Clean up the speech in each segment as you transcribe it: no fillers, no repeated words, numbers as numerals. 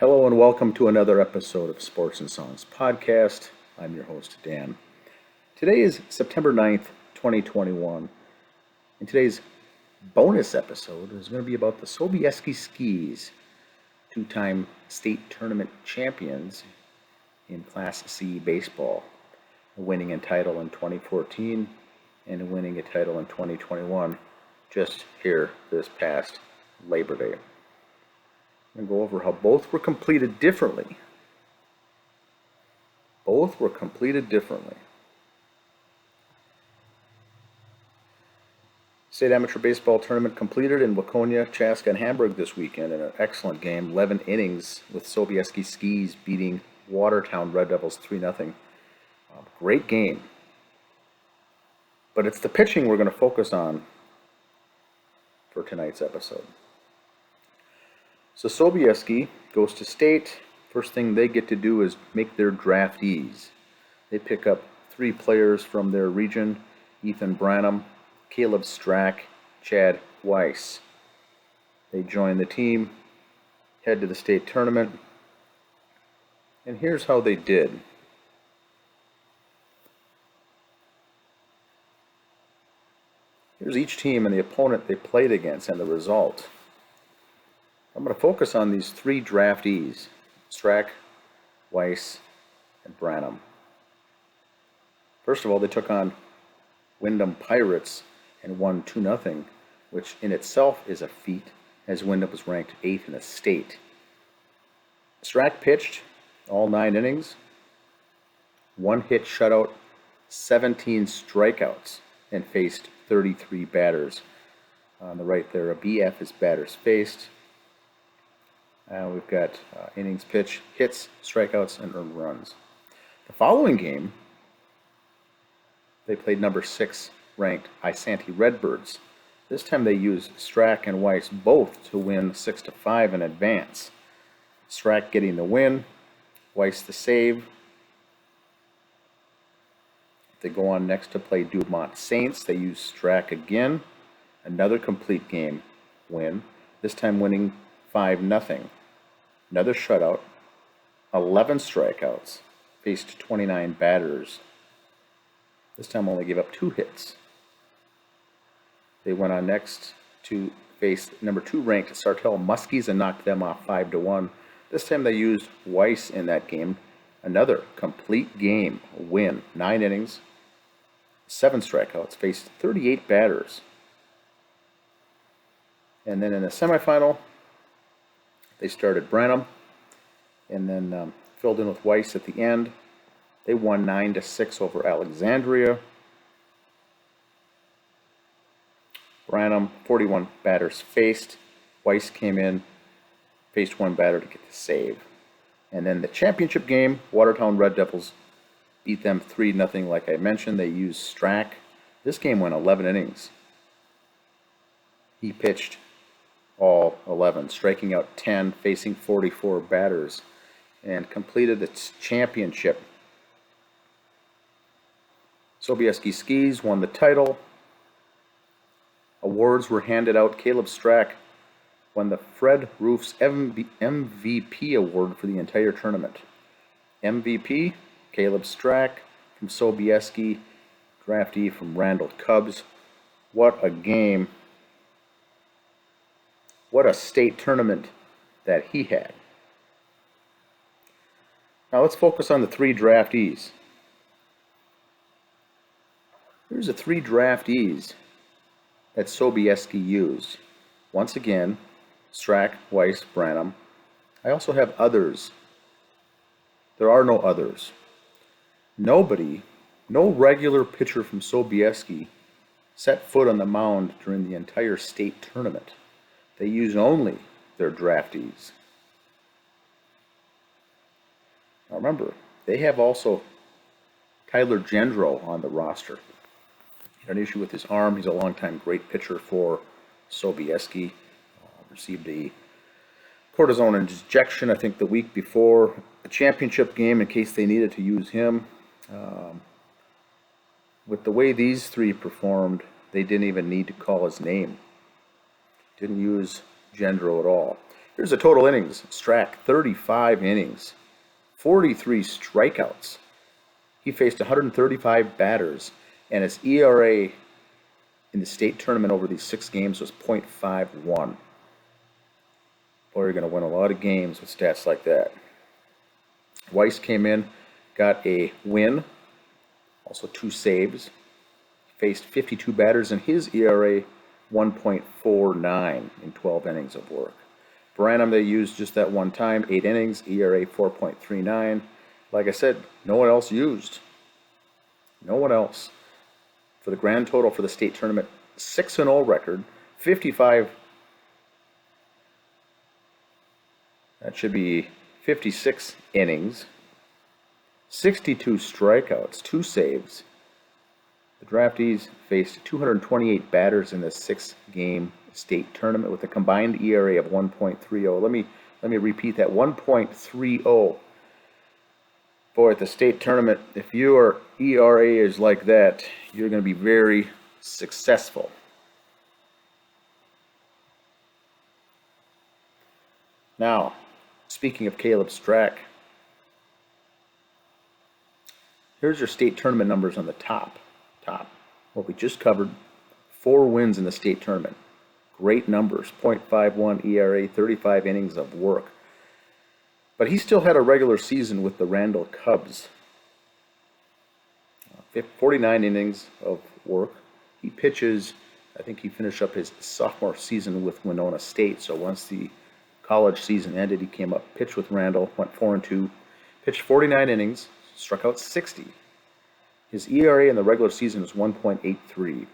Hello and welcome to another episode of Sports and Songs Podcast. I'm your host, Dan. Today is September 9th, 2021, and today's bonus episode is going to be about the Sobieski Skis, two-time state tournament champions in Class C baseball, winning a title in 2014 and winning a title in 2021, just here this past Labor Day. I'm going to go over how both were completed differently. State Amateur Baseball Tournament completed in Waconia, Chaska, and Hamburg this weekend in an excellent game, 11 innings, with Sobieski Skis beating Watertown Red Devils 3-0. Great game. But it's the pitching we're going to focus on for tonight's episode. So Sobieski goes to state. First thing they get to do is make their draftees. They pick up 3 players from their region: Ethan Branham, Caleb Strack, Chad Weiss. They join the team, head to the state tournament, and here's how they did. Here's each team and the opponent they played against and the result. I'm going to focus on these 3 draftees: Strack, Weiss, and Branham. First of all, they took on Wyndham Pirates and won 2-0, which in itself is a feat, as Wyndham was ranked 8th in the state. Strack pitched all 9 innings, 1 hit shutout, 17 strikeouts, and faced 33 batters. On the right there, a BF is batters faced. We've got innings pitched, hits, strikeouts, and earned runs. The following game, they played number 6 ranked Isanti Redbirds. This time they used Strack and Weiss both to win 6-5 in advance. Strack getting the win, Weiss the save. They go on next to play Dumont Saints. They use Strack again, another complete game win, this time winning 5-0. Another shutout, 11 strikeouts, faced 29 batters. This time only gave up 2 hits. They went on next to face number 2 ranked Sartell Muskies and knocked them off 5-1. This time they used Weiss in that game. Another complete game win, 9 innings, 7 strikeouts, faced 38 batters. And then in the semifinal, they started Branham and then filled in with Weiss at the end. They won 9-6 over Alexandria. Branham, 41 batters faced. Weiss came in, faced 1 batter to get the save. And then the championship game, Watertown Red Devils beat them 3-0 like I mentioned. They used Strack. This game went 11 innings. He pitched all 11, striking out 10, facing 44 batters, and completed its championship. Sobieski Skis won the title. Awards were handed out. Caleb Strack won the Fred Roofs MVP award for the entire tournament. MVP, Caleb Strack from Sobieski, draftee from Randall Cubs. What a game. What a state tournament that he had. Now let's focus on the 3 draftees. Here's the 3 draftees that Sobieski used. Once again, Strack, Weiss, Branham. I also have others. There are no others. No regular pitcher from Sobieski set foot on the mound during the entire state tournament. They use only their draftees. Now remember, they have also Tyler Gendro on the roster. He had an issue with his arm. He's a longtime great pitcher for Sobieski. Received a cortisone injection, I think, the week before the championship game in case they needed to use him. With the way these 3 performed, they didn't even need to call his name. Didn't use Gendro at all. Here's the total innings. Strack, 35 innings, 43 strikeouts. He faced 135 batters, and his ERA in the state tournament over these 6 games was .51. Boy, you're going to win a lot of games with stats like that. Weiss came in, got a win, also 2 saves. Faced 52 batters, and his ERA 1.49 in 12 innings of work. Branham they used just that one time, 8 innings, ERA 4.39. Like I said, no one else used. No one else. For the grand total for the state tournament, 6-0 record, 55. That should be 56 innings, 62 strikeouts, 2 saves. The draftees faced 228 batters in the 6-game state tournament with a combined ERA of 1.30. Let me repeat that, 1.30. Boy, at the state tournament, if your ERA is like that, you're going to be very successful. Now, speaking of Caleb Strack, here's your state tournament numbers on the top. What we just covered, 4 wins in the state tournament. Great numbers, .51 ERA, 35 innings of work. But he still had a regular season with the Randall Cubs. 49 innings of work. He pitches, I think he finished up his sophomore season with Winona State. So once the college season ended, he came up, pitched with Randall, went 4-2, pitched 49 innings, struck out 60. His ERA in the regular season was 1.83.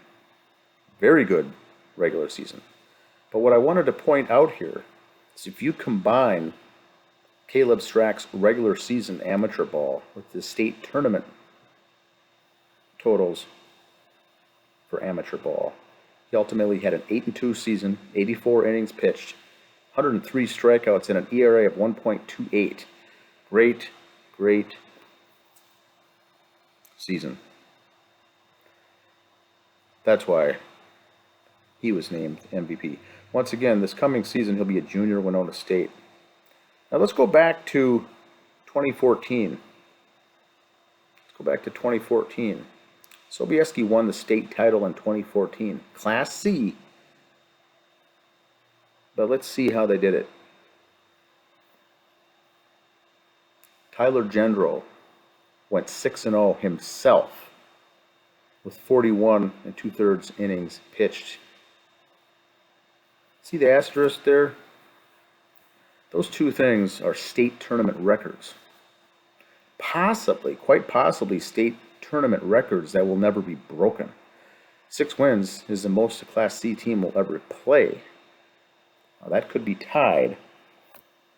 Very good regular season. But what I wanted to point out here is if you combine Caleb Strack's regular season amateur ball with the state tournament totals for amateur ball, he ultimately had an 8-2 season, 84 innings pitched, 103 strikeouts, and an ERA of 1.28. Great season. That's why he was named MVP. Once again, this coming season, he'll be a junior at Winona State. Now let's go back to 2014. Sobieski won the state title in 2014, Class C. But let's see how they did it. Tyler Gendro went 6-0 himself with 41 2/3 innings pitched. See the asterisk there? Those 2 things are state tournament records. Quite possibly, state tournament records that will never be broken. 6 wins is the most a Class C team will ever play. Now, that could be tied,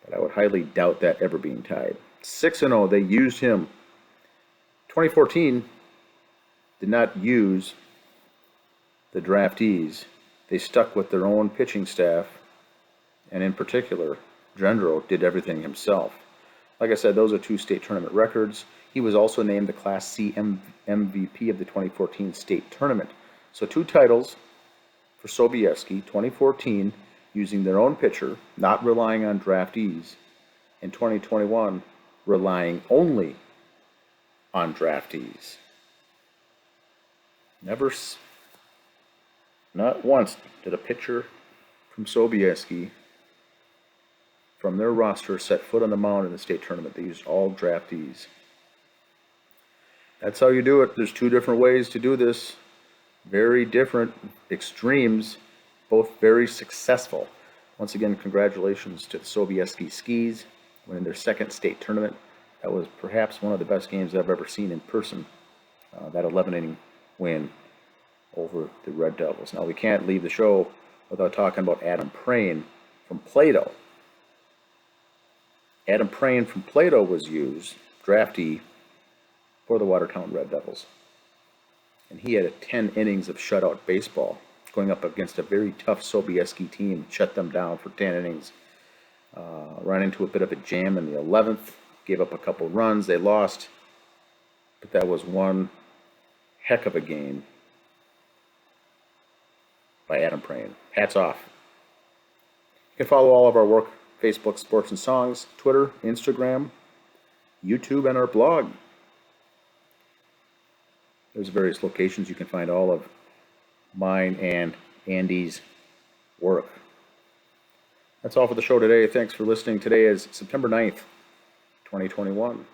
but I would highly doubt that ever being tied. 6-0, they used him. 2014 did not use the draftees. They stuck with their own pitching staff, and in particular, Gendro did everything himself. Like I said, those are 2 state tournament records. He was also named the Class C MVP of the 2014 state tournament. So 2 titles for Sobieski, 2014, using their own pitcher, not relying on draftees. In 2021, relying only on draftees. Not once did a pitcher from Sobieski from their roster set foot on the mound in the state tournament. They used all draftees. That's how you do it. There's 2 different ways to do this. Very different extremes, both very successful. Once again, congratulations to the Sobieski Skis winning their 2nd state tournament. That was perhaps one of the best games I've ever seen in person. That 11-inning win over the Red Devils. Now, we can't leave the show without talking about Adam Prane from Plato. Adam Prane from Plato was used, draftee, for the Watertown Red Devils. And he had 10 innings of shutout baseball, going up against a very tough Sobieski team, shut them down for 10 innings. Ran into a bit of a jam in the 11th, gave up a couple runs, they lost, but that was one heck of a game by Adam Prane. Hats off. You can follow all of our work Facebook Sports and Songs, Twitter, Instagram, YouTube, and our blog. There's various locations you can find all of mine and Andy's work. That's all for the show today. Thanks for listening. Today is September 9th, 2021.